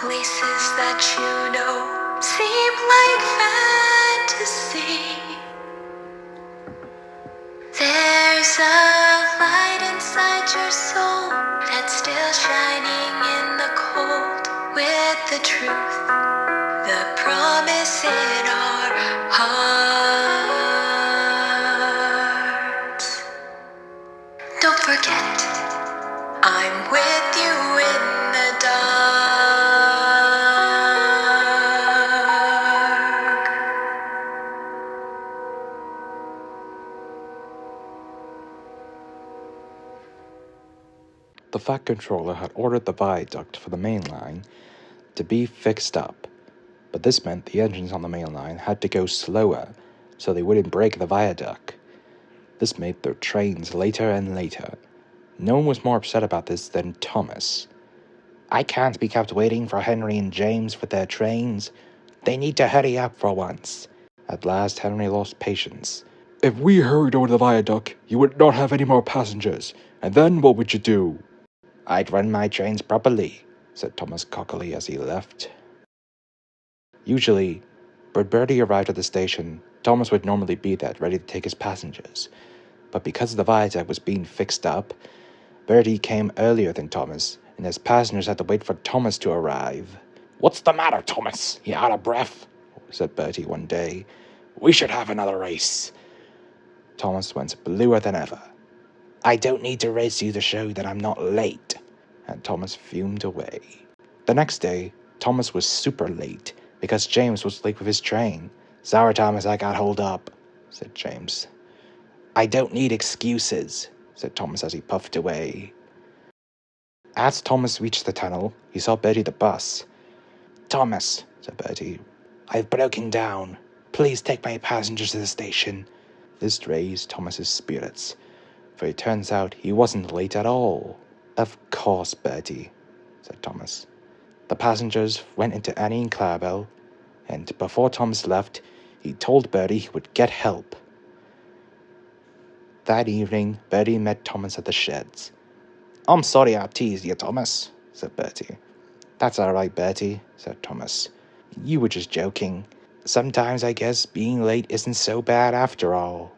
places that you know seem like fantasy. There's a light inside your soul that's still shining in the cold, with the truth, the promise in our hearts. Don't forget, I'm with you in the dark. The Fat Controller had ordered the viaduct for the main line to be fixed up, but this meant the engines on the main line had to go slower so they wouldn't break the viaduct. This made their trains later and later. No one was more upset about this than Thomas. I can't be kept waiting for Henry and James with their trains. They need to hurry up for once. At last, Henry lost patience. If we hurried over the viaduct, you would not have any more passengers. And then what would you do? I'd run my trains properly, said Thomas cockily as he left. Usually, when Bertie arrived at the station, Thomas would normally be there ready to take his passengers. But because the viaduct was being fixed up, Bertie came earlier than Thomas, and his passengers had to wait for Thomas to arrive. What's the matter, Thomas? You out of breath? Said Bertie one day. We should have another race. Thomas went bluer than ever. I don't need to race you to show that I'm not late. And Thomas fumed away. The next day, Thomas was super late because James was late with his train. Sorry, Thomas, I got hold up, said James. I don't need excuses, said Thomas as he puffed away. As Thomas reached the tunnel, he saw Bertie the bus. Thomas, said Bertie, I've broken down. Please take my passengers to the station. This raised Thomas's spirits, for it turns out he wasn't late at all. Of course, Bertie, said Thomas. The passengers went into Annie and Clarabelle, and before Thomas left, he told Bertie he would get help. That evening, Bertie met Thomas at the sheds. I'm sorry I teased you, Thomas, said Bertie. That's all right, Bertie, said Thomas. You were just joking. Sometimes I guess being late isn't so bad after all.